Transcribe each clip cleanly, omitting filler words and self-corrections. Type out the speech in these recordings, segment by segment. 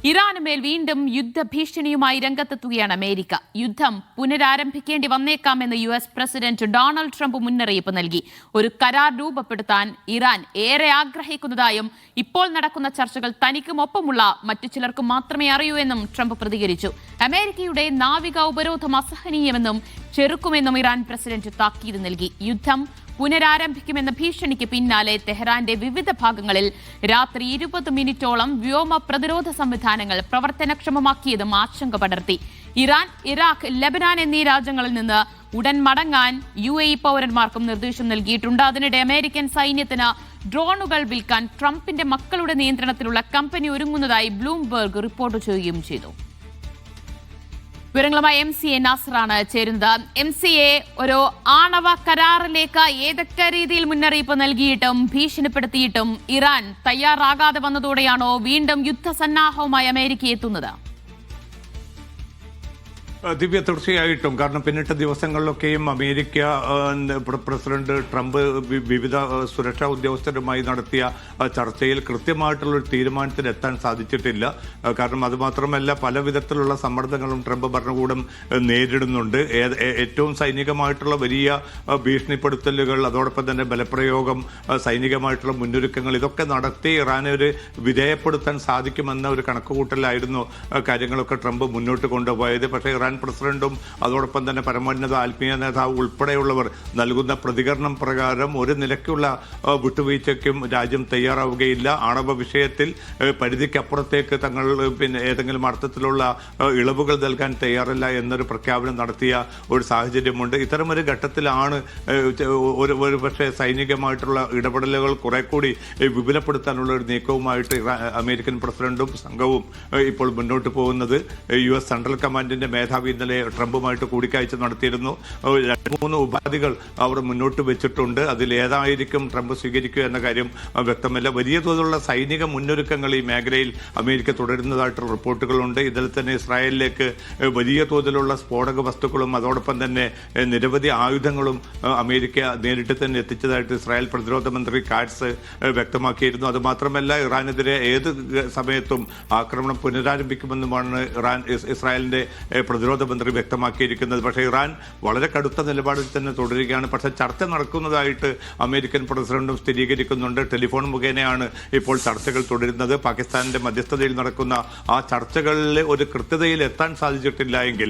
ഇറാനുമേൽ വീണ്ടും യുദ്ധഭീഷണിയുമായി രംഗത്തെത്തുകയാണ് അമേരിക്ക. യുദ്ധം പുനരാരംഭിക്കേണ്ടി വന്നേക്കാമെന്ന് US president Donald Trump മുന്നറിയിപ്പ് നൽകി. ഒരു കരാർ രൂപപ്പെടുത്താൻ ഇറാൻ ഏറെ ആഗ്രഹിക്കുന്നതായും ഇപ്പോൾ നടക്കുന്ന ചർച്ചകൾ തനിക്കും ഒപ്പമുള്ള മറ്റു ചിലർക്കും മാത്രമേ അറിയൂ എന്നും ട്രംപ് പ്രതികരിച്ചു. അമേരിക്കയുടെ നാവിക ഉപരോധം അസഹനീയമെന്നും ചെറുക്കുമെന്നും ഇറാൻ പ്രസിഡന്റ് താക്കീത് നൽകി. യുദ്ധം പുനരാരംഭിക്കുമെന്ന ഭീഷണിക്ക് പിന്നാലെ തെഹ്റാന്റെ വിവിധ ഭാഗങ്ങളിൽ രാത്രി 20 മിനിറ്റോളം വ്യോമ പ്രതിരോധ സംവിധാനങ്ങൾ പ്രവർത്തനക്ഷമമാക്കിയതും ആശങ്ക പടർത്തി. ഇറാൻ, ഇറാഖ്, ലബനാൻ എന്നീ രാജ്യങ്ങളിൽ നിന്ന് ഉടൻ മടങ്ങാൻ UAE പൗരന്മാർക്കും നിർദ്ദേശം നൽകിയിട്ടുണ്ട്. അതിനിടെ അമേരിക്കൻ സൈന്യത്തിന് ഡ്രോണുകൾ വിൽക്കാൻ ട്രംപിന്റെ മക്കളുടെ നിയന്ത്രണത്തിലുള്ള കമ്പനി ഒരുങ്ങുന്നതായി ബ്ലൂംബെർഗ് റിപ്പോർട്ട് ചെയ്യുകയും ചെയ്തു. വിവരങ്ങളുമായി MCA നാസറാണ് ചേരുന്നത്. MCA, ഒരു ആണവ കരാറിലേക്ക് ഏതൊക്കെ രീതിയിൽ മുന്നറിയിപ്പ് നൽകിയിട്ടും ഭീഷണിപ്പെടുത്തിയിട്ടും ഇറാൻ തയ്യാറാകാതെ വന്നതോടെയാണോ വീണ്ടും യുദ്ധസന്നാഹവുമായി അമേരിക്ക എത്തുന്നത്? ദിവ്യ, തീർച്ചയായിട്ടും. കാരണം പിന്നിട്ട ദിവസങ്ങളിലൊക്കെയും അമേരിക്ക പ്രസിഡന്റ് ട്രംപ് വിവിധ സുരക്ഷാ ഉദ്യോഗസ്ഥരുമായി നടത്തിയ ചർച്ചയിൽ കൃത്യമായിട്ടുള്ളൊരു തീരുമാനത്തിൽ എത്താൻ സാധിച്ചിട്ടില്ല. കാരണം അതുമാത്രമല്ല, പല വിധത്തിലുള്ള സമ്മർദ്ദങ്ങളും ട്രംപ് ഭരണകൂടം നേരിടുന്നുണ്ട്. ഏറ്റവും സൈനികമായിട്ടുള്ള വലിയ ഭീഷണിപ്പെടുത്തലുകൾ, അതോടൊപ്പം തന്നെ ബലപ്രയോഗം, സൈനികമായിട്ടുള്ള മുന്നൊരുക്കങ്ങൾ, ഇതൊക്കെ നടത്തി ഇറാനെ ഒരു വിധേയപ്പെടുത്താൻ സാധിക്കുമെന്ന ഒരു കണക്കുകൂട്ടലായിരുന്നു കാര്യങ്ങളൊക്കെ ട്രംപ് മുന്നോട്ട് കൊണ്ടുപോയത്. പക്ഷേ ഇറാൻ പ്രസിഡന്റും അതോടൊപ്പം തന്നെ പരമോന്നത ആത്മീയ നേതാവ് ഉൾപ്പെടെയുള്ളവർ നൽകുന്ന പ്രതികരണം പ്രകാരം ഒരു നിലയ്ക്കുള്ള വിട്ടുവീഴ്ചയ്ക്കും രാജ്യം തയ്യാറാവുകയില്ല. ആണവ വിഷയത്തിൽ പരിധിക്കപ്പുറത്തേക്ക് തങ്ങൾ ഏതെങ്കിലും അർത്ഥത്തിലുള്ള ഇളവുകൾ നൽകാൻ തയ്യാറല്ല എന്നൊരു പ്രഖ്യാപനം നടത്തിയ ഒരു സാഹചര്യമുണ്ട്. ഇത്തരമൊരു ഘട്ടത്തിലാണ് ഒരു പക്ഷേ സൈനികമായിട്ടുള്ള ഇടപെടലുകൾ കുറെ കൂടി വിപുലപ്പെടുത്താനുള്ള ഒരു നീക്കവുമായിട്ട് അമേരിക്കൻ പ്രസിഡന്റും സംഘവും ഇപ്പോൾ മുന്നോട്ട് പോകുന്നത്. US സെൻട്രൽ കമാൻഡിന്റെ മേധാവി ഇന്നലെ ട്രംപുമായിട്ട് കൂടിക്കാഴ്ച നടത്തിയിരുന്നു. 2-3 ഉപാധികൾ അവർ മുന്നോട്ട് വെച്ചിട്ടുണ്ട്. അതിലേതായിരിക്കും ട്രംപ് സ്വീകരിക്കുക എന്ന കാര്യം വ്യക്തമല്ല. വലിയ തോതിലുള്ള സൈനിക മുന്നൊരുക്കങ്ങൾ ഈ മേഖലയിൽ അമേരിക്ക തുടരുന്നതായിട്ടുള്ള റിപ്പോർട്ടുകളുണ്ട്. ഇതിൽ തന്നെ ഇസ്രായേലിലേക്ക് വലിയ തോതിലുള്ള സ്ഫോടക വസ്തുക്കളും അതോടൊപ്പം തന്നെ നിരവധി ആയുധങ്ങളും അമേരിക്ക നേരിട്ട് തന്നെ എത്തിച്ചതായിട്ട് ഇസ്രായേൽ പ്രതിരോധ മന്ത്രി കാറ്റ്സ് വ്യക്തമാക്കിയിരുന്നു. അതുമാത്രമല്ല, ഇറാനെതിരെ ഏത് സമയത്തും ആക്രമണം പുനരാരംഭിക്കുമെന്നുമാണ് ഇസ്രായേലിന്റെ പ്രതിരോധ മന്ത്രി വ്യക്തമാക്കിയിരിക്കുന്നത്. പക്ഷേ ഇറാൻ വളരെ കടുത്ത നിലപാടിൽ തന്നെ തുടരുകയാണ്. പക്ഷേ ചർച്ച നടക്കുന്നതായിട്ട് അമേരിക്കൻ പ്രസിഡന്റും സ്ഥിരീകരിക്കുന്നുണ്ട്. ടെലിഫോൺ മുഖേനയാണ് ഇപ്പോൾ ചർച്ചകൾ തുടരുന്നത്. പാകിസ്ഥാനിന്റെ മധ്യസ്ഥതയിൽ നടക്കുന്ന ആ ചർച്ചകളിലെ ഒരു കൃത്യതയിൽ എത്താൻ സാധിച്ചിട്ടില്ല എങ്കിൽ,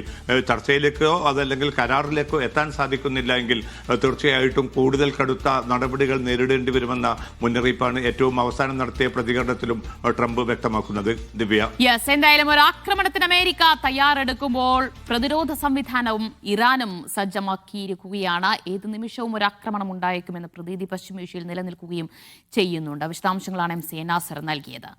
ചർച്ചയിലേക്കോ അതല്ലെങ്കിൽ കരാറിലേക്കോ എത്താൻ സാധിക്കുന്നില്ല എങ്കിൽ തീർച്ചയായിട്ടും കൂടുതൽ കടുത്ത നടപടികൾ നേരിടേണ്ടി വരുമെന്ന മുന്നറിയിപ്പാണ് ഏറ്റവും അവസാനം നടത്തിയ പ്രതികരണത്തിലും ട്രംപ് വ്യക്തമാക്കുന്നത്. ദിവ്യ, എന്തായാലും ഒരു ആക്രമണത്തിന് അമേരിക്ക തയ്യാറെടുക്കുമ്പോൾ പ്രതിരോധ സംവിധാനവും ഇറാനും സജ്ജമാക്കിയിരിക്കുകയാണ്. ഏത് നിമിഷവും ഒരു ആക്രമണം ഉണ്ടായേക്കുമെന്ന പ്രതീതി പശ്ചിമേഷ്യയിൽ നിലനിൽക്കുകയും ചെയ്യുന്നുണ്ട്. വിശദാംശങ്ങളാണ് MCA നാസർ നൽകിയത്.